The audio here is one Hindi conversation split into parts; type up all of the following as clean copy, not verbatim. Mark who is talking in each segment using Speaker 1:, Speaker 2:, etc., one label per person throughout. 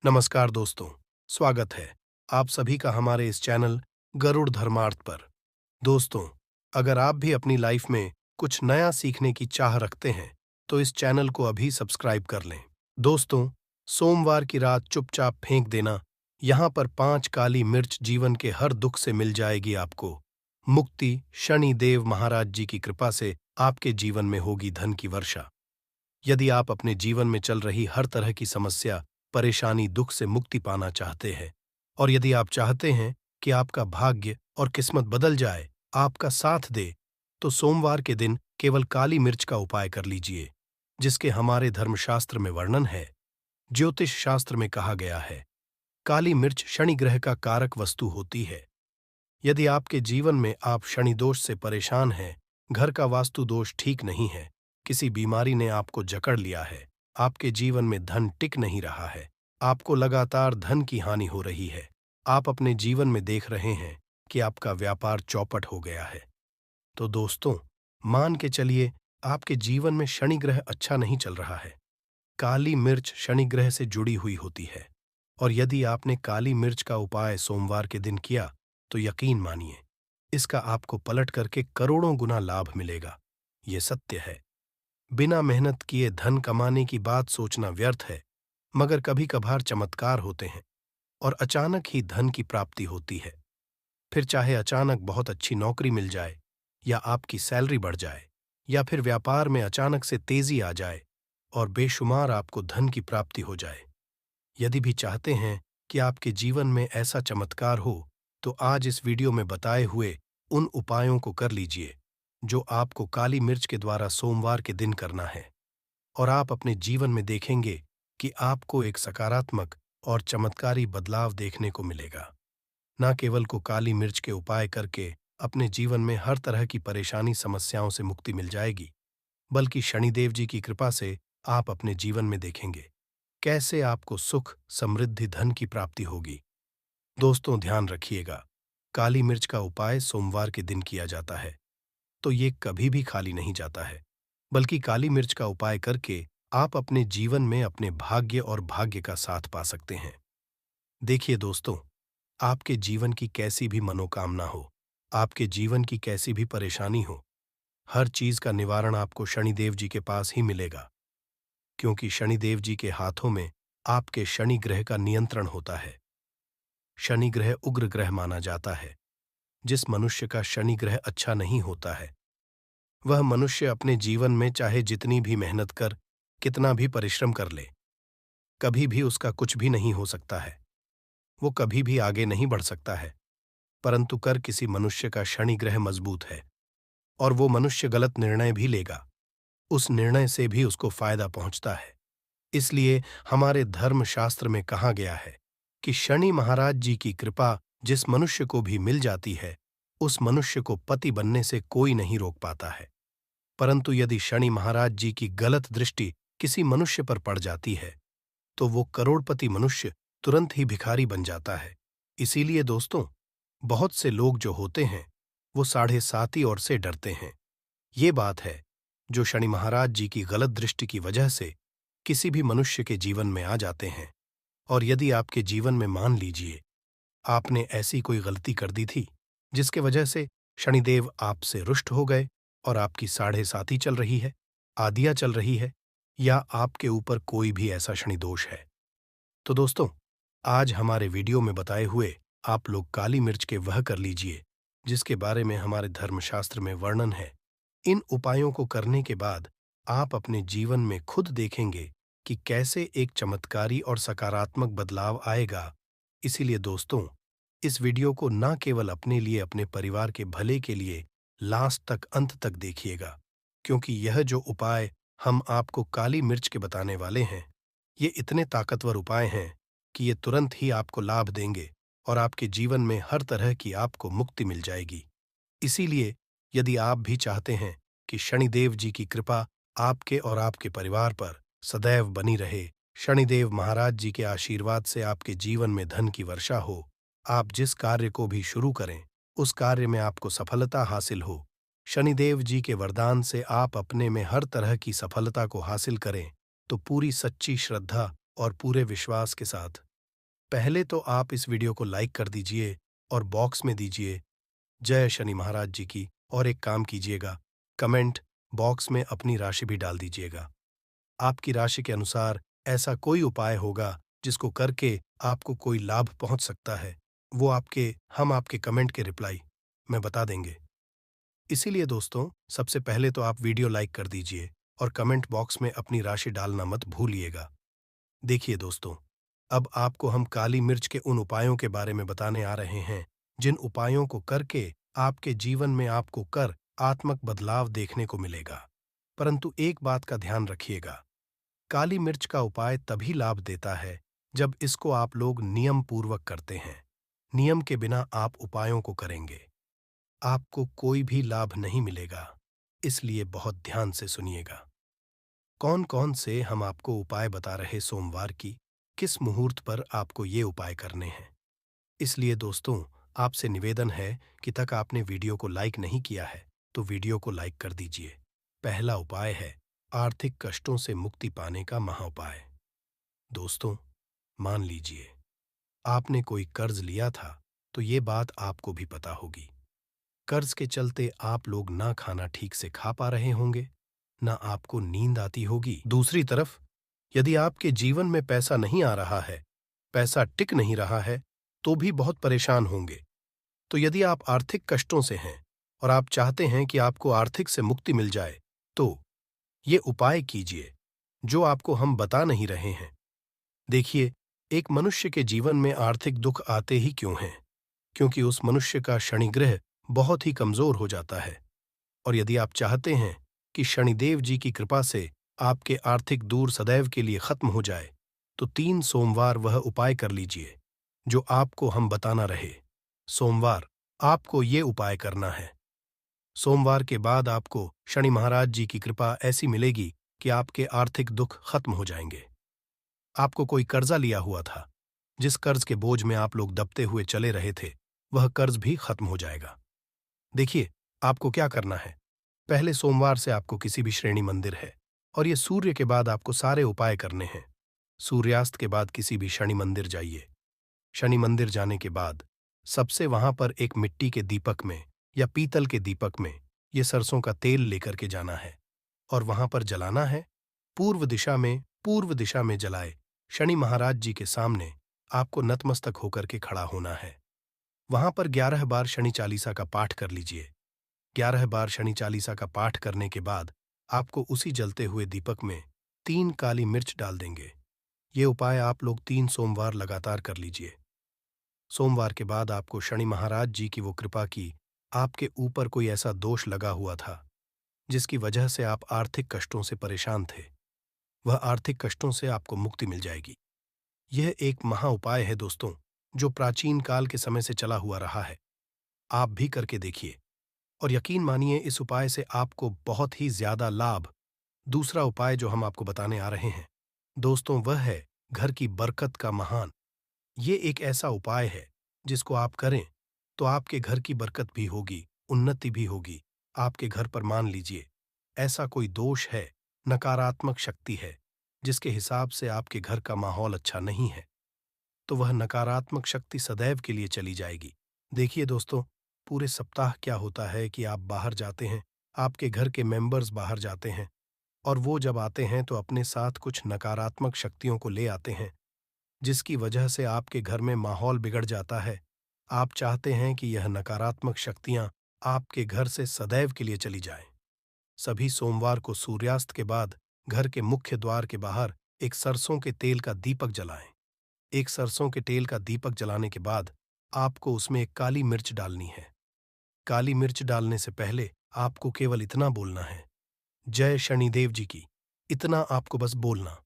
Speaker 1: नमस्कार दोस्तों, स्वागत है आप सभी का हमारे इस चैनल गरुड़ धर्मार्थ पर। दोस्तों, अगर आप भी अपनी लाइफ में कुछ नया सीखने की चाह रखते हैं, तो इस चैनल को अभी सब्सक्राइब कर लें। दोस्तों, सोमवार की रात चुपचाप फेंक देना, यहाँ पर 5 काली मिर्च जीवन के हर दुख से मिल जाएगी आपको। मुक्ति शनि देव महाराज जी की कृपा से आपके जीवन में होगी धन की वर्षा। यदि आप अपने जीवन में चल रही हर तरह की समस्या, परेशानी, दुख से मुक्ति पाना चाहते हैं, और यदि आप चाहते हैं कि आपका भाग्य और किस्मत बदल जाए, आपका साथ दे, तो सोमवार के दिन केवल काली मिर्च का उपाय कर लीजिए, जिसके हमारे धर्मशास्त्र में वर्णन है। ज्योतिष शास्त्र में कहा गया है, काली मिर्च शनि ग्रह का कारक वस्तु होती है। यदि आपके जीवन में आप शनि दोष से परेशान हैं, घर का वास्तु दोष ठीक नहीं है, किसी बीमारी ने आपको जकड़ लिया है, आपके जीवन में धन टिक नहीं रहा है, आपको लगातार धन की हानि हो रही है, आप अपने जीवन में देख रहे हैं कि आपका व्यापार चौपट हो गया है, तो दोस्तों, मान के चलिए आपके जीवन में शनि ग्रह अच्छा नहीं चल रहा है। काली मिर्च शनि ग्रह से जुड़ी हुई होती है, और यदि आपने काली मिर्च का उपाय सोमवार के दिन किया, तो यकीन मानिए, इसका आपको पलट करके करोड़ों गुना लाभ मिलेगा। ये सत्य है। बिना मेहनत किए धन कमाने की बात सोचना व्यर्थ है, मगर कभी कभार चमत्कार होते हैं और अचानक ही धन की प्राप्ति होती है। फिर चाहे अचानक बहुत अच्छी नौकरी मिल जाए, या आपकी सैलरी बढ़ जाए, या फिर व्यापार में अचानक से तेजी आ जाए और बेशुमार आपको धन की प्राप्ति हो जाए। यदि भी चाहते हैं कि आपके जीवन में ऐसा चमत्कार हो, तो आज इस वीडियो में बताए हुए उन उपायों को कर लीजिए, जो आपको काली मिर्च के द्वारा सोमवार के दिन करना है, और आप अपने जीवन में देखेंगे कि आपको एक सकारात्मक और चमत्कारी बदलाव देखने को मिलेगा। न केवल को काली मिर्च के उपाय करके अपने जीवन में हर तरह की परेशानी समस्याओं से मुक्ति मिल जाएगी, बल्कि शनिदेव जी की कृपा से आप अपने जीवन में देखेंगे कैसे आपको सुख, समृद्धि, धन की प्राप्ति होगी। दोस्तों, ध्यान रखिएगा, काली मिर्च का उपाय सोमवार के दिन किया जाता है, तो ये कभी भी खाली नहीं जाता है, बल्कि काली मिर्च का उपाय करके आप अपने जीवन में अपने भाग्य और भाग्य का साथ पा सकते हैं। देखिए दोस्तों, आपके जीवन की कैसी भी मनोकामना हो, आपके जीवन की कैसी भी परेशानी हो, हर चीज का निवारण आपको शनिदेव जी के पास ही मिलेगा, क्योंकि शनिदेव जी के हाथों में आपके शनि ग्रह का नियंत्रण होता है। शनि ग्रह उग्र ग्रह माना जाता है। जिस मनुष्य का शनि ग्रह अच्छा नहीं होता है, वह मनुष्य अपने जीवन में चाहे जितनी भी मेहनत कर, कितना भी परिश्रम कर ले, कभी भी उसका कुछ भी नहीं हो सकता है। वो कभी भी आगे नहीं बढ़ सकता है। परंतु कर किसी मनुष्य का शनि ग्रह मजबूत है, और वो मनुष्य गलत निर्णय भी लेगा, उस निर्णय से भी उसको फायदा पहुंचता है। इसलिए हमारे धर्मशास्त्र में कहा गया है कि शनि महाराज जी की कृपा जिस मनुष्य को भी मिल जाती है, उस मनुष्य को पति बनने से कोई नहीं रोक पाता है। परंतु यदि शनि महाराज जी की गलत दृष्टि किसी मनुष्य पर पड़ जाती है, तो वो करोड़पति मनुष्य तुरंत ही भिखारी बन जाता है। इसीलिए दोस्तों, बहुत से लोग जो होते हैं, वो साढ़े साती और से डरते हैं। ये बात है, जो शनि महाराज जी की गलत दृष्टि की वजह से किसी भी मनुष्य के जीवन में आ जाते हैं। और यदि आपके जीवन में मान लीजिए आपने ऐसी कोई गलती कर दी थी, जिसके वजह से शनिदेव आपसे रुष्ट हो गए, और आपकी साढ़े साती चल रही है, आदियां चल रही है, या आपके ऊपर कोई भी ऐसा शनि दोष है, तो दोस्तों, आज हमारे वीडियो में बताए हुए आप लोग काली मिर्च के वह कर लीजिए, जिसके बारे में हमारे धर्मशास्त्र में वर्णन है। इन उपायों को करने के बाद आप अपने जीवन में खुद देखेंगे कि कैसे एक चमत्कारी और सकारात्मक बदलाव आएगा। इसीलिए दोस्तों, इस वीडियो को न केवल अपने लिए, अपने परिवार के भले के लिए लास्ट तक, अंत तक देखिएगा, क्योंकि यह जो उपाय हम आपको काली मिर्च के बताने वाले हैं, ये इतने ताकतवर उपाय हैं कि ये तुरंत ही आपको लाभ देंगे, और आपके जीवन में हर तरह की आपको मुक्ति मिल जाएगी। इसीलिए यदि आप भी चाहते हैं कि शनिदेव जी की कृपा आपके और आपके परिवार पर सदैव बनी रहे, शनिदेव महाराज जी के आशीर्वाद से आपके जीवन में धन की वर्षा हो, आप जिस कार्य को भी शुरू करें, उस कार्य में आपको सफलता हासिल हो, शनिदेव जी के वरदान से आप अपने में हर तरह की सफलता को हासिल करें, तो पूरी सच्ची श्रद्धा और पूरे विश्वास के साथ पहले तो आप इस वीडियो को लाइक कर दीजिए और बॉक्स में दीजिए जय शनि महाराज जी की। और एक काम कीजिएगा, कमेंट बॉक्स में अपनी राशि भी डाल दीजिएगा। आपकी राशि के अनुसार ऐसा कोई उपाय होगा जिसको करके आपको कोई लाभ पहुंच सकता है, वो हम आपके कमेंट के रिप्लाई में बता देंगे। इसीलिए दोस्तों, सबसे पहले तो आप वीडियो लाइक कर दीजिए और कमेंट बॉक्स में अपनी राशि डालना मत भूलिएगा। देखिए दोस्तों, अब आपको हम काली मिर्च के उन उपायों के बारे में बताने आ रहे हैं जिन उपायों को करके आपके जीवन में आपको आत्मक बदलाव देखने को मिलेगा। परंतु एक बात का ध्यान रखिएगा, काली मिर्च का उपाय तभी लाभ देता है जब इसको आप लोग नियम पूर्वक करते हैं। नियम के बिना आप उपायों को करेंगे, आपको कोई भी लाभ नहीं मिलेगा। इसलिए बहुत ध्यान से सुनिएगा। कौन कौन से हम आपको उपाय बता रहे सोमवार की किस मुहूर्त पर आपको ये उपाय करने हैं। इसलिए दोस्तों, आपसे निवेदन है कि तक आपने वीडियो को लाइक नहीं किया है तो वीडियो को लाइक कर दीजिए। पहला उपाय है आर्थिक कष्टों से मुक्ति पाने का महाउपाय। दोस्तों, मान लीजिए आपने कोई कर्ज लिया था तो ये बात आपको भी पता होगी। कर्ज के चलते आप लोग ना खाना ठीक से खा पा रहे होंगे, ना आपको नींद आती होगी। दूसरी तरफ, यदि आपके जीवन में पैसा नहीं आ रहा है, पैसा टिक नहीं रहा है, तो भी बहुत परेशान होंगे। तो यदि आप आर्थिक कष्टों से हैं और आप चाहते हैं कि आपको आर्थिक से मुक्ति मिल जाए, तो ये उपाय कीजिए जो आपको हम बता नहीं रहे हैं। देखिए, एक मनुष्य के जीवन में आर्थिक दुख आते ही क्यों हैं? क्योंकि उस मनुष्य का शनिग्रह बहुत ही कमजोर हो जाता है। और यदि आप चाहते हैं कि शनिदेव जी की कृपा से आपके आर्थिक दूर सदैव के लिए खत्म हो जाए, तो 3 सोमवार वह उपाय कर लीजिए जो आपको हम बताना रहे। सोमवार आपको ये उपाय करना है। सोमवार के बाद आपको शनि महाराज जी की कृपा ऐसी मिलेगी कि आपके आर्थिक दुख खत्म हो जाएंगे। आपको कोई कर्जा लिया हुआ था, जिस कर्ज के बोझ में आप लोग दबते हुए चले रहे थे, वह कर्ज भी खत्म हो जाएगा। देखिए, आपको क्या करना है। पहले सोमवार से आपको किसी भी श्रेणी मंदिर है और ये सूर्य के बाद आपको सारे उपाय करने हैं। सूर्यास्त के बाद किसी भी शनि मंदिर जाइए। शनि मंदिर जाने के बाद सबसे वहां पर एक मिट्टी के दीपक में या पीतल के दीपक में ये सरसों का तेल लेकर के जाना है और वहां पर जलाना है। पूर्व दिशा में जलाए शनि महाराज जी के सामने आपको नतमस्तक होकर के खड़ा होना है। वहां पर 11 बार शनि चालीसा का पाठ कर लीजिए। 11 बार शनि चालीसा का पाठ करने के बाद आपको उसी जलते हुए दीपक में 3 काली मिर्च डाल देंगे। ये उपाय आप लोग 3 सोमवार लगातार कर लीजिए। सोमवार के बाद आपको शनि महाराज जी की वो कृपा की आपके ऊपर कोई ऐसा दोष लगा हुआ था जिसकी वजह से आप आर्थिक कष्टों से परेशान थे, वह आर्थिक कष्टों से आपको मुक्ति मिल जाएगी। यह एक महा उपाय है दोस्तों, जो प्राचीन काल के समय से चला हुआ रहा है। आप भी करके देखिए और यकीन मानिए इस उपाय से आपको बहुत ही ज्यादा लाभ। दूसरा उपाय जो हम आपको बताने आ रहे हैं दोस्तों, वह है घर की बरकत का महान। ये एक ऐसा उपाय है जिसको आप करें तो आपके घर की बरकत भी होगी, उन्नति भी होगी। आपके घर पर मान लीजिए ऐसा कोई दोष है, नकारात्मक शक्ति है, जिसके हिसाब से आपके घर का माहौल अच्छा नहीं है, तो वह नकारात्मक शक्ति सदैव के लिए चली जाएगी। देखिए दोस्तों, पूरे सप्ताह क्या होता है कि आप बाहर जाते हैं, आपके घर के मेंबर्स बाहर जाते हैं और वो जब आते हैं तो अपने साथ कुछ नकारात्मक शक्तियों को ले आते हैं, जिसकी वजह से आपके घर में माहौल बिगड़ जाता है। आप चाहते हैं कि यह नकारात्मक शक्तियां आपके घर से सदैव के लिए चली जाएं। सभी सोमवार को सूर्यास्त के बाद घर के मुख्य द्वार के बाहर एक सरसों के तेल का दीपक जलाएं। एक सरसों के तेल का दीपक जलाने के बाद आपको उसमें एक काली मिर्च डालनी है। काली मिर्च डालने से पहले आपको केवल इतना बोलना है, जय शनिदेव जी की। इतना आपको बस बोलना।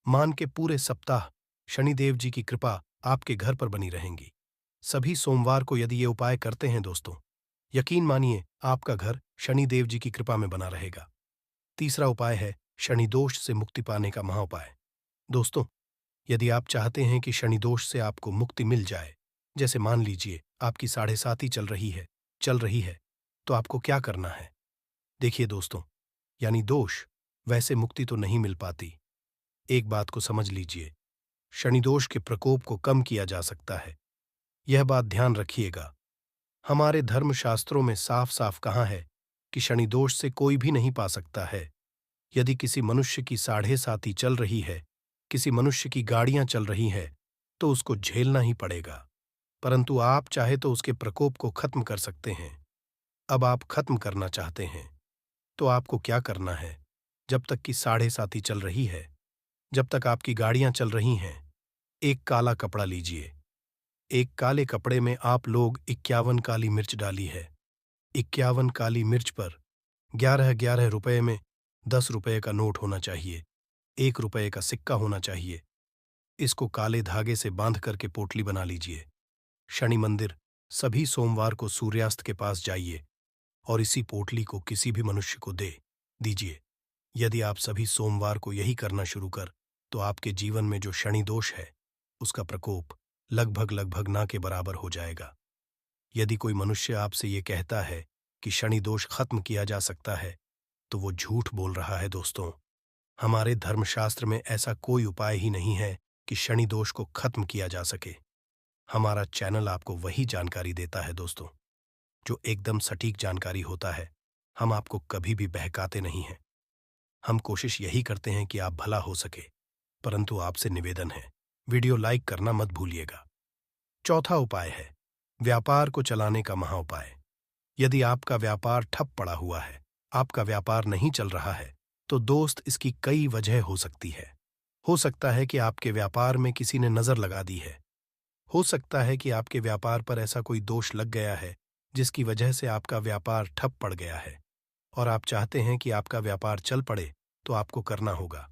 Speaker 1: मान के पूरे सप्ताह शनिदेव जी की कृपा आपके घर पर बनी रहेंगी। सभी सोमवार को यदि ये उपाय करते हैं दोस्तों, यकीन मानिए आपका घर शनिदेव जी की कृपा में बना रहेगा। तीसरा उपाय है शनि दोष से मुक्ति पाने का महाउपाय। दोस्तों, यदि आप चाहते हैं कि शनि दोष से आपको मुक्ति मिल जाए, जैसे मान लीजिए आपकी 7.5 चल रही है, तो आपको क्या करना है। देखिए दोस्तों, यानी दोष, वैसे मुक्ति तो नहीं मिल पाती। एक बात को समझ लीजिए, शनिदोष के प्रकोप को कम किया जा सकता है। यह बात ध्यान रखिएगा। हमारे धर्मशास्त्रों में साफ साफ कहा है कि शनिदोष से कोई भी नहीं पा सकता है। यदि किसी मनुष्य की साढ़े साती चल रही है, किसी मनुष्य की गाड़ियां चल रही हैं, तो उसको झेलना ही पड़ेगा। परंतु आप चाहे तो उसके प्रकोप को खत्म कर सकते हैं। अब आप खत्म करना चाहते हैं, तो आपको क्या करना है? जब तक कि साढ़े साती चल रही है, जब तक आपकी गाड़ियां चल रही हैं, एक काला कपड़ा लीजिए। एक काले कपड़े में आप लोग 51 काली मिर्च डाली है। 51 काली मिर्च पर 11-11 रुपए में 10 रुपए का नोट होना चाहिए, 1 रुपए का सिक्का होना चाहिए। इसको काले धागे से बांध करके पोटली बना लीजिए। शनि मंदिर सभी सोमवार को सूर्यास्त के पास जाइए और इसी पोटली को किसी भी मनुष्य को दे दीजिए। यदि आप सभी सोमवार को यही करना शुरू कर, तो आपके जीवन में जो शनि दोष है, उसका प्रकोप लगभग लगभग ना के बराबर हो जाएगा। यदि कोई मनुष्य आपसे ये कहता है कि शनि दोष खत्म किया जा सकता है, तो वो झूठ बोल रहा है दोस्तों। हमारे धर्मशास्त्र में ऐसा कोई उपाय ही नहीं है कि शनि दोष को खत्म किया जा सके। हमारा चैनल आपको वही जानकारी देता है दोस्तों, जो एकदम सटीक जानकारी होता है। हम आपको कभी भी बहकाते नहीं हैं। हम कोशिश यही करते हैं कि आप भला हो सके, परंतु आपसे निवेदन है, वीडियो लाइक करना मत भूलिएगा। चौथा उपाय है व्यापार को चलाने का महाउपाय। यदि आपका व्यापार ठप पड़ा हुआ है, आपका व्यापार नहीं चल रहा है, तो दोस्त इसकी कई वजह हो सकती है। हो सकता है कि आपके व्यापार में किसी ने नजर लगा दी है। हो सकता है कि आपके व्यापार पर ऐसा कोई दोष लग गया है जिसकी वजह से आपका व्यापार ठप पड़ गया है और आप चाहते हैं कि आपका व्यापार चल पड़े, तो आपको करना होगा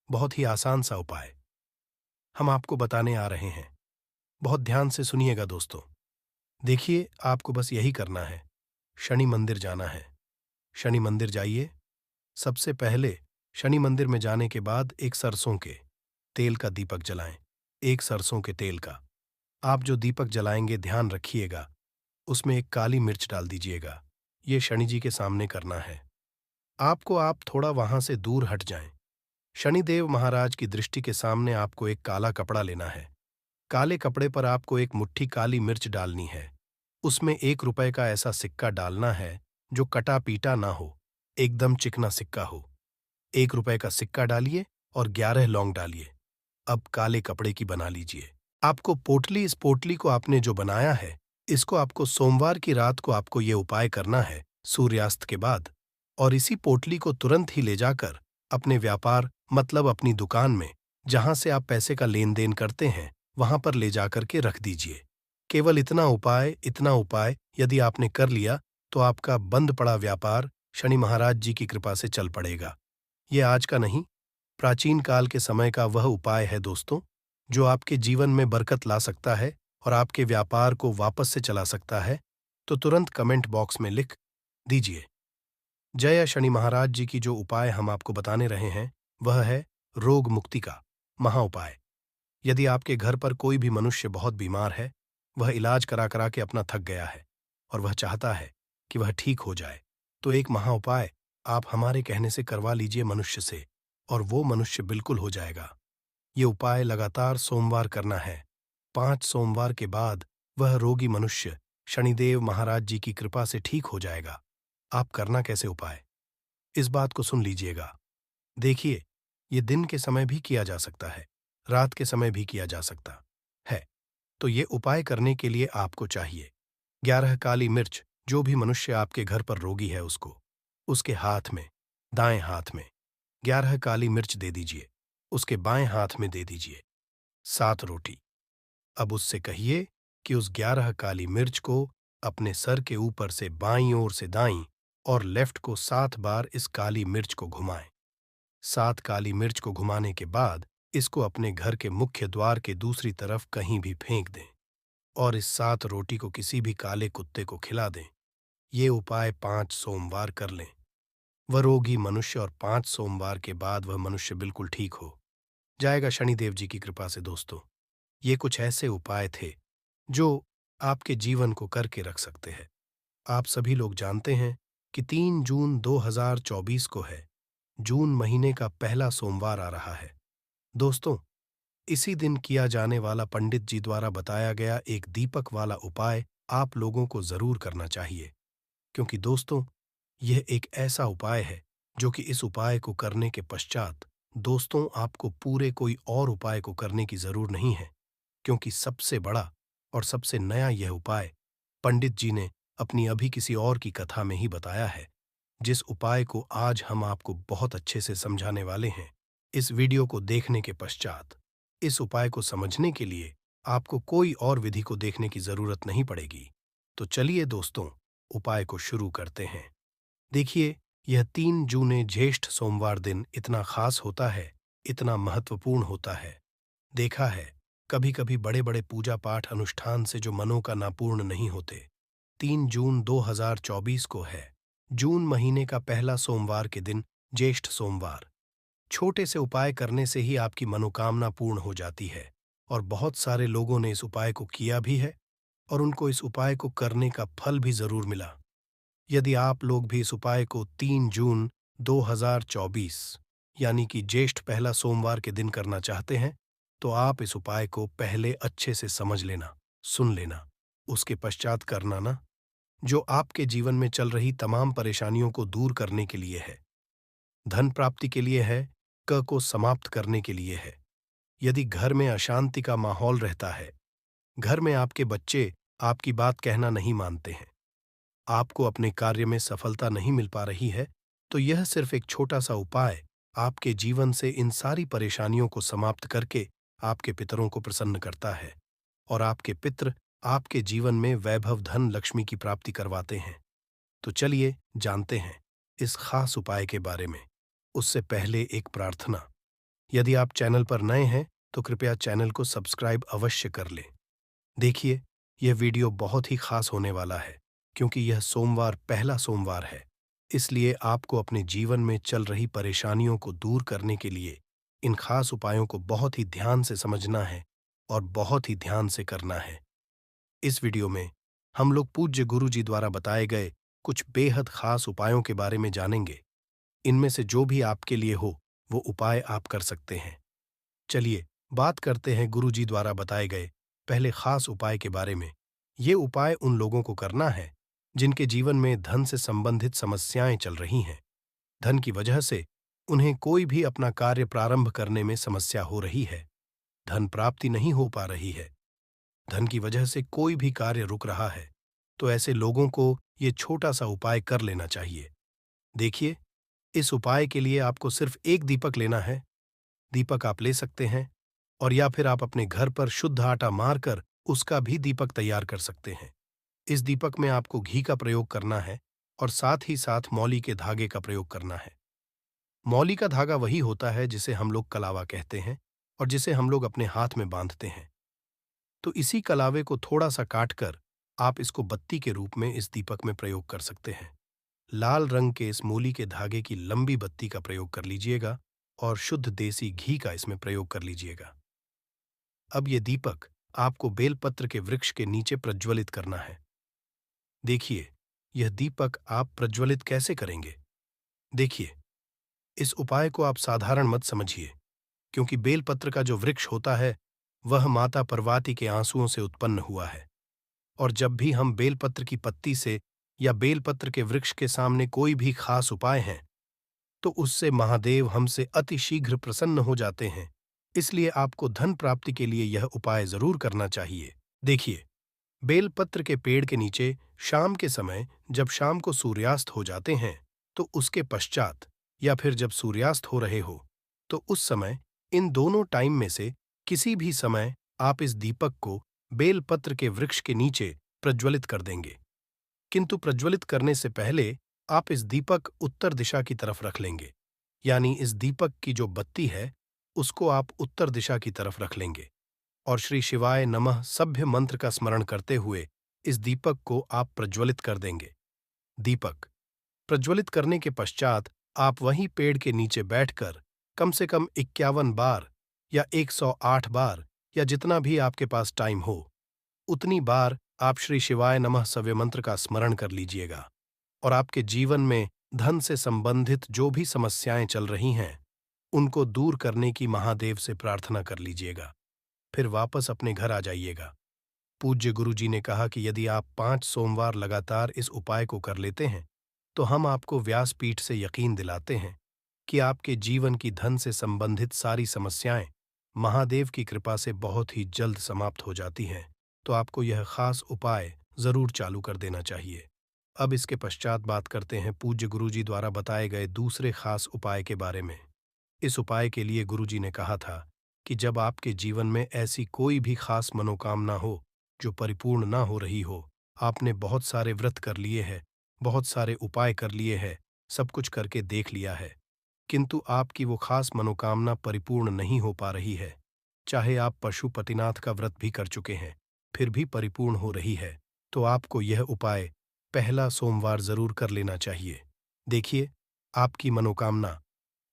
Speaker 1: बहुत ही आसान सा उपाय हम आपको बताने आ रहे हैं। बहुत ध्यान से सुनिएगा दोस्तों। देखिए, आपको बस यही करना है, शनि मंदिर जाना है। शनि मंदिर जाइए। सबसे पहले शनि मंदिर में जाने के बाद एक सरसों के तेल का दीपक जलाएं। एक सरसों के तेल का आप जो दीपक जलाएंगे, ध्यान रखिएगा, उसमें एक काली मिर्च डाल दीजिएगा। ये शनि जी के सामने करना है। आप थोड़ा वहां से दूर हट जाएं। शनिदेव महाराज की दृष्टि के सामने आपको एक काला कपड़ा लेना है। काले कपड़े पर आपको एक मुट्ठी काली मिर्च डालनी है। उसमें 1 रुपए का ऐसा सिक्का डालना है जो कटा पीटा ना हो, एकदम चिकना सिक्का हो। 1 रुपए का सिक्का डालिए और 11 लौंग डालिए। अब काले कपड़े की बना लीजिए। आपको पोटली इस पोटली को आपने जो बनाया है, इसको आपको सोमवार की रात को आपको ये उपाय करना है सूर्यास्त के बाद, और इसी पोटली को तुरंत ही ले जाकर अपने व्यापार मतलब अपनी दुकान में, जहां से आप पैसे का लेन देन करते हैं, वहां पर ले जाकर के रख दीजिए। केवल इतना उपाय यदि आपने कर लिया, तो आपका बंद पड़ा व्यापार शनि महाराज जी की कृपा से चल पड़ेगा। ये आज का नहीं, प्राचीन काल के समय का वह उपाय है दोस्तों, जो आपके जीवन में बरकत ला सकता है और आपके व्यापार को वापस से चला सकता है। तो तुरंत कमेंट बॉक्स में लिख दीजिए। जय शनि महाराज जी की जो उपाय हम आपको बताने रहे हैं, वह है रोग मुक्ति का महाउपाय। यदि आपके घर पर कोई भी मनुष्य बहुत बीमार है, वह इलाज करा करा के अपना थक गया है और वह चाहता है कि वह ठीक हो जाए, तो एक महाउपाय आप हमारे कहने से करवा लीजिए मनुष्य से, और वो मनुष्य बिल्कुल हो जाएगा। ये उपाय लगातार सोमवार करना है। 5 सोमवार के बाद वह रोगी मनुष्य शनिदेव महाराज जी की कृपा से ठीक हो जाएगा। आप करना कैसे उपाय, इस बात को सुन लीजिएगा। देखिए, ये दिन के समय भी किया जा सकता है, रात के समय भी किया जा सकता है। तो ये उपाय करने के लिए आपको चाहिए 11 काली मिर्च। जो भी मनुष्य आपके घर पर रोगी है, उसके हाथ में, दाएं हाथ में 11 काली मिर्च दे दीजिए, उसके बाएं हाथ में दे दीजिए 7 रोटी। अब उससे कहिए कि उस 11 काली मिर्च को अपने सर के ऊपर से बाईं ओर से दाईं और लेफ्ट को 7 बार इस काली मिर्च को घुमाएं। 7 काली मिर्च को घुमाने के बाद इसको अपने घर के मुख्य द्वार के दूसरी तरफ कहीं भी फेंक दें और इस 7 रोटी को किसी भी काले कुत्ते को खिला दें। ये उपाय 5 सोमवार कर लें। वह रोगी मनुष्य और 5 सोमवार के बाद वह मनुष्य बिल्कुल ठीक हो जाएगा शनिदेव जी की कृपा से। दोस्तों, ये कुछ ऐसे उपाय थे जो आपके जीवन को करके रख सकते हैं। आप सभी लोग जानते हैं कि 3 जून 2024 को है, जून महीने का पहला सोमवार आ रहा है। दोस्तों, इसी दिन किया जाने वाला पंडित जी द्वारा बताया गया एक दीपक वाला उपाय आप लोगों को जरूर करना चाहिए, क्योंकि दोस्तों, यह एक ऐसा उपाय है जो कि इस उपाय को करने के पश्चात दोस्तों आपको पूरे कोई और उपाय को करने की जरूर नहीं है, क्योंकि सबसे बड़ा और सबसे नया यह उपाय पंडित जी ने अपनी अभी किसी और की कथा में ही बताया है, जिस उपाय को आज हम आपको बहुत अच्छे से समझाने वाले हैं। इस वीडियो को देखने के पश्चात इस उपाय को समझने के लिए आपको कोई और विधि को देखने की जरूरत नहीं पड़ेगी। तो चलिए दोस्तों, उपाय को शुरू करते हैं। देखिए, यह 3 जून ज्येष्ठ सोमवार दिन इतना खास होता है, इतना महत्वपूर्ण होता है। देखा है, कभी कभी बड़े बड़े पूजा पाठ अनुष्ठान से जो मनोकामना पूर्ण नहीं होते। 3 जून 2024 को है, जून महीने का पहला सोमवार के दिन, ज्येष्ठ सोमवार। छोटे से उपाय करने से ही आपकी मनोकामना पूर्ण हो जाती है, और बहुत सारे लोगों ने इस उपाय को किया भी है और उनको इस उपाय को करने का फल भी जरूर मिला। यदि आप लोग भी इस उपाय को 3 जून 2024 यानी कि ज्येष्ठ पहला सोमवार के दिन करना चाहते हैं, तो आप इस उपाय को पहले अच्छे से समझ लेना, सुन लेना, उसके पश्चात करना ना, जो आपके जीवन में चल रही तमाम परेशानियों को दूर करने के लिए है, धन प्राप्ति के लिए है, क को समाप्त करने के लिए है। यदि घर में अशांति का माहौल रहता है, घर में आपके बच्चे आपकी बात कहना नहीं मानते हैं, आपको अपने कार्य में सफलता नहीं मिल पा रही है, तो यह सिर्फ एक छोटा सा उपाय आपके जीवन से इन सारी परेशानियों को समाप्त करके आपके पितरों को प्रसन्न करता है, और आपके पितर आपके जीवन में वैभव धन लक्ष्मी की प्राप्ति करवाते हैं। तो चलिए जानते हैं इस खास उपाय के बारे में। उससे पहले एक प्रार्थना। यदि आप चैनल पर नए हैं तो कृपया चैनल को सब्सक्राइब अवश्य कर लें। देखिए, यह वीडियो बहुत ही खास होने वाला है, क्योंकि यह सोमवार पहला सोमवार है। इसलिए आपको अपने जीवन में चल रही परेशानियों को दूर करने के लिए इन खास उपायों को बहुत ही ध्यान से समझना है और बहुत ही ध्यान से करना है। इस वीडियो में हम लोग पूज्य गुरु जी द्वारा बताए गए कुछ बेहद खास उपायों के बारे में जानेंगे। इनमें से जो भी आपके लिए हो वो उपाय आप कर सकते हैं। चलिए बात करते हैं गुरु जी द्वारा बताए गए पहले खास उपाय के बारे में। ये उपाय उन लोगों को करना है जिनके जीवन में धन से संबंधित समस्याएं चल रही हैं। धन की वजह से उन्हें कोई भी अपना कार्य प्रारंभ करने में समस्या हो रही है, धन प्राप्ति नहीं हो पा रही है, धन की वजह से कोई भी कार्य रुक रहा है, तो ऐसे लोगों को ये छोटा सा उपाय कर लेना चाहिए। देखिए, इस उपाय के लिए आपको सिर्फ एक दीपक लेना है। दीपक आप ले सकते हैं, और या फिर आप अपने घर पर शुद्ध आटा मारकर उसका भी दीपक तैयार कर सकते हैं। इस दीपक में आपको घी का प्रयोग करना है और साथ ही साथ मौली के धागे का प्रयोग करना है। मौली का धागा वही होता है जिसे हम लोग कलावा कहते हैं और जिसे हम लोग अपने हाथ में बांधते हैं। तो इसी कलावे को थोड़ा सा काटकर आप इसको बत्ती के रूप में इस दीपक में प्रयोग कर सकते हैं। लाल रंग के इस मूली के धागे की लंबी बत्ती का प्रयोग कर लीजिएगा और शुद्ध देसी घी का इसमें प्रयोग कर लीजिएगा। अब ये दीपक आपको बेलपत्र के वृक्ष के नीचे प्रज्वलित करना है। देखिए, यह दीपक आप प्रज्वलित कैसे करेंगे। देखिए, इस उपाय को आप साधारण मत समझिए, क्योंकि बेलपत्र का जो वृक्ष होता है वह माता पार्वती के आंसुओं से उत्पन्न हुआ है, और जब भी हम बेलपत्र की पत्ती से या बेलपत्र के वृक्ष के सामने कोई भी खास उपाय हैं, तो उससे महादेव हमसे अति शीघ्र प्रसन्न हो जाते हैं। इसलिए आपको धन प्राप्ति के लिए यह उपाय जरूर करना चाहिए। देखिए, बेलपत्र के पेड़ के नीचे शाम के समय जब शाम को सूर्यास्त हो जाते हैं, तो उसके पश्चात या फिर जब सूर्यास्त हो रहे हो, तो उस समय इन दोनों टाइम में से किसी भी समय आप इस दीपक को बेलपत्र के वृक्ष के नीचे प्रज्वलित कर देंगे। किंतु प्रज्वलित करने से पहले आप इस दीपक उत्तर दिशा की तरफ रख लेंगे, यानी इस दीपक की जो बत्ती है उसको आप उत्तर दिशा की तरफ रख लेंगे, और श्री शिवाय नमः सभ्य मंत्र का स्मरण करते हुए इस दीपक को आप प्रज्वलित कर देंगे। दीपक प्रज्वलित करने के पश्चात आप वहीं पेड़ के नीचे बैठकर कम से कम 51 बार या 108 बार या जितना भी आपके पास टाइम हो, उतनी बार आप श्री शिवाय नमः सव्य मंत्र का स्मरण कर लीजिएगा, और आपके जीवन में धन से संबंधित जो भी समस्याएं चल रही हैं उनको दूर करने की महादेव से प्रार्थना कर लीजिएगा। फिर वापस अपने घर आ जाइएगा। पूज्य गुरुजी ने कहा कि यदि आप 5 सोमवार लगातार इस उपाय को कर लेते हैं, तो हम आपको व्यासपीठ से यकीन दिलाते हैं कि आपके जीवन की धन से संबंधित सारी समस्याएं महादेव की कृपा से बहुत ही जल्द समाप्त हो जाती हैं। तो आपको यह खास उपाय जरूर चालू कर देना चाहिए। अब इसके पश्चात बात करते हैं पूज्य गुरुजी द्वारा बताए गए दूसरे खास उपाय के बारे में। इस उपाय के लिए गुरुजी ने कहा था कि जब आपके जीवन में ऐसी कोई भी खास मनोकामना हो जो परिपूर्ण ना हो रही हो, आपने बहुत सारे व्रत कर लिए हैं, बहुत सारे उपाय कर लिए हैं, सब कुछ करके देख लिया है, किंतु आपकी वो खास मनोकामना परिपूर्ण नहीं हो पा रही है, चाहे आप पशुपतिनाथ का व्रत भी कर चुके हैं, फिर भी परिपूर्ण हो रही है, तो आपको यह उपाय पहला सोमवार जरूर कर लेना चाहिए। देखिए, आपकी मनोकामना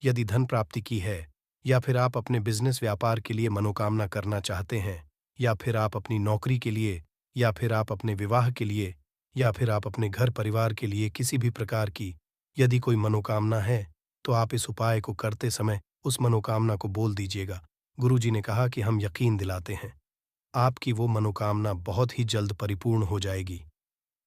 Speaker 1: यदि धन प्राप्ति की है, या फिर आप अपने बिजनेस व्यापार के लिए मनोकामना करना चाहते हैं, या फिर आप अपनी नौकरी के लिए, या फिर आप अपने विवाह के लिए, या फिर आप अपने घर परिवार के लिए किसी भी प्रकार की यदि कोई मनोकामना है, तो आप इस उपाय को करते समय उस मनोकामना को बोल दीजिएगा। गुरुजी ने कहा कि हम यकीन दिलाते हैं आपकी वो मनोकामना बहुत ही जल्द परिपूर्ण हो जाएगी।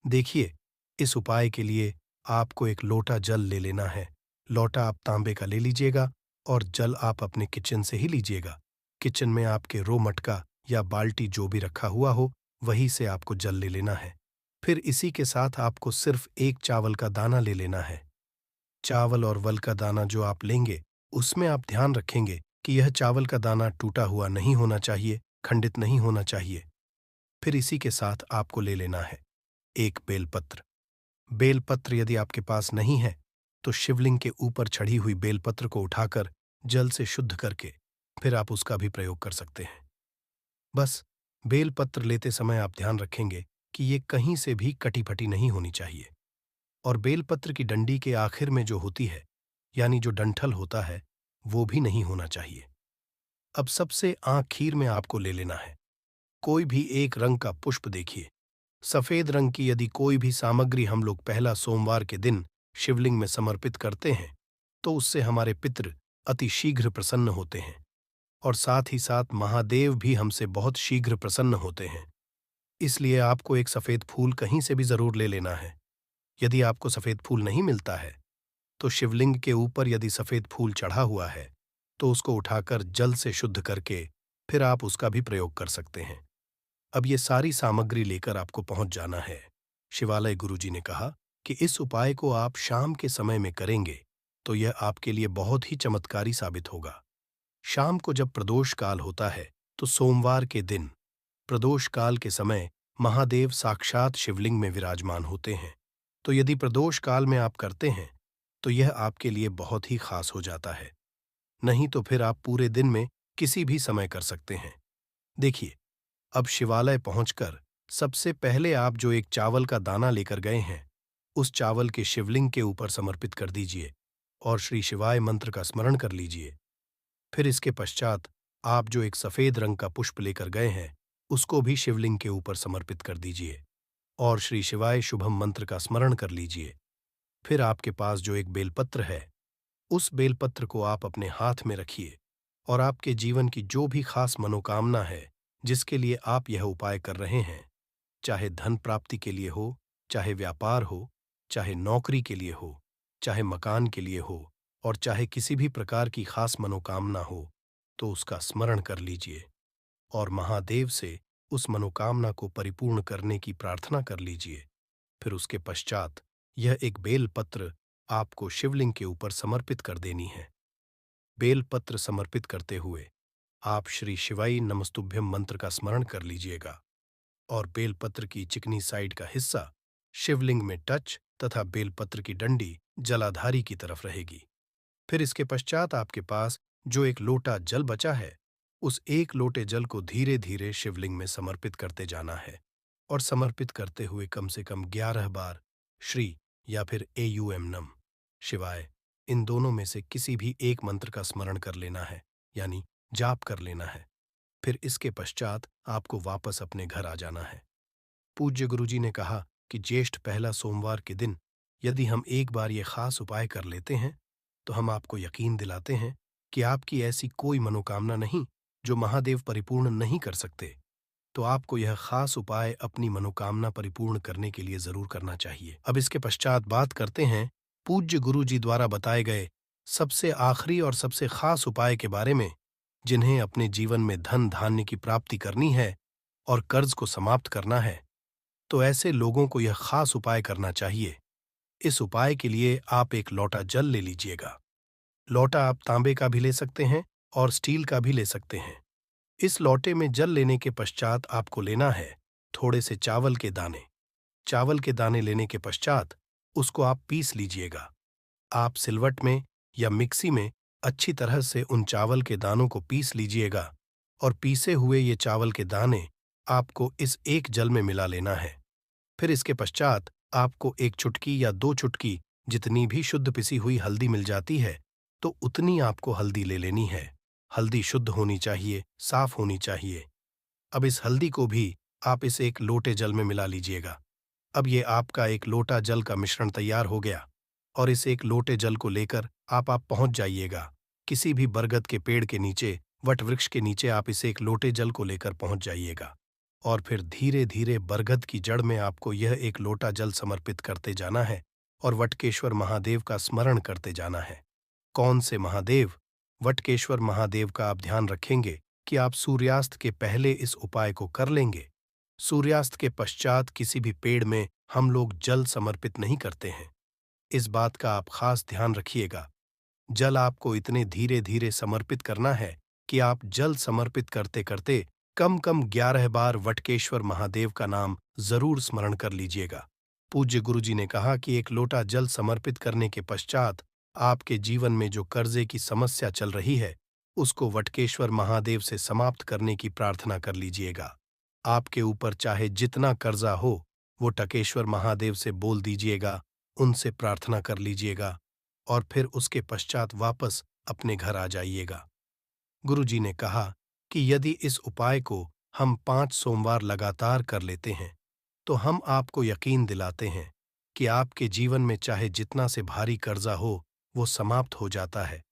Speaker 1: देखिए, इस उपाय के लिए आपको एक लोटा जल ले लेना है। लोटा आप तांबे का ले लीजिएगा और जल आप अपने किचन से ही लीजिएगा। किचन में आपके रो मटका या बाल्टी जो भी रखा हुआ हो, वहीं से आपको जल ले लेना है। फिर इसी के साथ आपको सिर्फ एक चावल का दाना ले लेना है। चावल और वल का दाना जो आप लेंगे, उसमें आप ध्यान रखेंगे कि यह चावल का दाना टूटा हुआ नहीं होना चाहिए, खंडित नहीं होना चाहिए। फिर इसी के साथ आपको ले लेना है एक बेलपत्र। बेलपत्र यदि आपके पास नहीं है, तो शिवलिंग के ऊपर चढ़ी हुई बेलपत्र को उठाकर जल से शुद्ध करके फिर आप उसका भी प्रयोग कर सकते हैं। बस बेलपत्र लेते समय आप ध्यान रखेंगे कि ये कहीं से भी कटी-फटी नहीं होनी चाहिए, और बेलपत्र की डंडी के आखिर में जो होती है, यानी जो डंठल होता है, वो भी नहीं होना चाहिए। अब सबसे आखिर में आपको ले लेना है कोई भी एक रंग का पुष्प। देखिए, सफेद रंग की यदि कोई भी सामग्री हम लोग पहला सोमवार के दिन शिवलिंग में समर्पित करते हैं, तो उससे हमारे पितृ अति शीघ्र प्रसन्न होते हैं, और साथ ही साथ महादेव भी हमसे बहुत शीघ्र प्रसन्न होते हैं। इसलिए आपको एक सफेद फूल कहीं से भी जरूर ले लेना है। यदि आपको सफेद फूल नहीं मिलता है, तो शिवलिंग के ऊपर यदि सफेद फूल चढ़ा हुआ है, तो उसको उठाकर जल से शुद्ध करके फिर आप उसका भी प्रयोग कर सकते हैं। अब ये सारी सामग्री लेकर आपको पहुंच जाना है शिवालय। गुरुजी ने कहा कि इस उपाय को आप शाम के समय में करेंगे, तो यह आपके लिए बहुत ही चमत्कारी साबित होगा। शाम को जब प्रदोष काल होता है, तो सोमवार के दिन प्रदोष काल के समय महादेव साक्षात शिवलिंग में विराजमान होते हैं। तो यदि प्रदोष काल में आप करते हैं, तो यह आपके लिए बहुत ही खास हो जाता है। नहीं तो फिर आप पूरे दिन में किसी भी समय कर सकते हैं। देखिए, अब शिवालय पहुंचकर सबसे पहले आप जो एक चावल का दाना लेकर गए हैं, उस चावल के शिवलिंग के ऊपर समर्पित कर दीजिए और श्री शिवाय मंत्र का स्मरण कर लीजिए। फिर इसके पश्चात आप जो एक सफेद रंग का पुष्प लेकर गए हैं, उसको भी शिवलिंग के ऊपर समर्पित कर दीजिए और श्री शिवाय शुभम मंत्र का स्मरण कर लीजिए। फिर आपके पास जो एक बेलपत्र है, उस बेलपत्र को आप अपने हाथ में रखिए और आपके जीवन की जो भी खास मनोकामना है, जिसके लिए आप यह उपाय कर रहे हैं, चाहे धन प्राप्ति के लिए हो, चाहे व्यापार हो, चाहे नौकरी के लिए हो, चाहे मकान के लिए हो, और चाहे किसी भी प्रकार की खास मनोकामना हो, तो उसका स्मरण कर लीजिए और महादेव से उस मनोकामना को परिपूर्ण करने की प्रार्थना कर लीजिए। फिर उसके पश्चात यह एक बेलपत्र आपको शिवलिंग के ऊपर समर्पित कर देनी है। बेलपत्र समर्पित करते हुए आप श्री शिवाय नमस्तुभ्यम मंत्र का स्मरण कर लीजिएगा और बेलपत्र की चिकनी साइड का हिस्सा शिवलिंग में टच तथा बेलपत्र की डंडी जलाधारी की तरफ रहेगी। फिर इसके पश्चात आपके पास जो एक लोटा जल बचा है, उस एक लोटे जल को धीरे धीरे शिवलिंग में समर्पित करते जाना है और समर्पित करते हुए कम से कम 11 बार श्री या फिर एयूएम नम शिवाय, इन दोनों में से किसी भी एक मंत्र का स्मरण कर लेना है, यानी जाप कर लेना है। फिर इसके पश्चात आपको वापस अपने घर आ जाना है। पूज्य गुरुजी ने कहा कि ज्येष्ठ पहला सोमवार के दिन यदि हम एक बार ये खास उपाय कर लेते हैं, तो हम आपको यकीन दिलाते हैं कि आपकी ऐसी कोई मनोकामना नहीं जो महादेव परिपूर्ण नहीं कर सकते, तो आपको यह खास उपाय अपनी मनोकामना परिपूर्ण करने के लिए जरूर करना चाहिए। अब इसके पश्चात बात करते हैं पूज्य गुरु जी द्वारा बताए गए सबसे आखिरी और सबसे खास उपाय के बारे में, जिन्हें अपने जीवन में धन धान्य की प्राप्ति करनी है और कर्ज को समाप्त करना है। तो ऐसे लोगों को यह खास उपाय करना चाहिए। इस उपाय के लिए आप एक लोटा जल ले लीजिएगा। लोटा आप तांबे का भी ले सकते हैं और स्टील का भी ले सकते हैं। इस लोटे में जल लेने के पश्चात आपको लेना है थोड़े से चावल के दाने। चावल के दाने लेने के पश्चात उसको आप पीस लीजिएगा। आप सिलवट में या मिक्सी में अच्छी तरह से उन चावल के दानों को पीस लीजिएगा और पीसे हुए ये चावल के दाने आपको इस एक जल में मिला लेना है। फिर इसके पश्चात आपको एक चुटकी या 2 चुटकी जितनी भी शुद्ध पिसी हुई हल्दी मिल जाती है, तो उतनी आपको हल्दी ले लेनी है। हल्दी शुद्ध होनी चाहिए, साफ होनी चाहिए। अब इस हल्दी को भी आप इस एक लोटे जल में मिला लीजिएगा। अब ये आपका एक लोटा जल का मिश्रण तैयार हो गया और इस एक लोटे जल को लेकर आप पहुंच जाइएगा किसी भी बरगद के पेड़ के नीचे, वट वृक्ष के नीचे। आप इस एक लोटे जल को लेकर पहुंच जाइएगा और फिर धीरे धीरे बरगद की जड़ में आपको यह एक लोटा जल समर्पित करते जाना है और वटकेश्वर महादेव का स्मरण करते जाना है। कौन से महादेव? वटकेश्वर महादेव का आप ध्यान रखेंगे कि आप सूर्यास्त के पहले इस उपाय को कर लेंगे। सूर्यास्त के पश्चात किसी भी पेड़ में हम लोग जल समर्पित नहीं करते हैं। इस बात का आप खास ध्यान रखिएगा। जल आपको इतने धीरे धीरे समर्पित करना है कि आप जल समर्पित करते करते कम कम 11 बार वटकेश्वर महादेव का नाम जरूर स्मरण कर लीजिएगा। पूज्य गुरुजी ने कहा कि एक लोटा जल समर्पित करने के पश्चात आपके जीवन में जो कर्जे की समस्या चल रही है, उसको वटकेश्वर महादेव से समाप्त करने की प्रार्थना कर लीजिएगा। आपके ऊपर चाहे जितना कर्जा हो, वो टकेश्वर महादेव से बोल दीजिएगा, उनसे प्रार्थना कर लीजिएगा और फिर उसके पश्चात वापस अपने घर आ जाइएगा। गुरुजी ने कहा कि यदि इस उपाय को हम 5 सोमवार लगातार कर लेते हैं, तो हम आपको यकीन दिलाते हैं कि आपके जीवन में चाहे जितना से भारी कर्जा हो, वो समाप्त हो जाता है।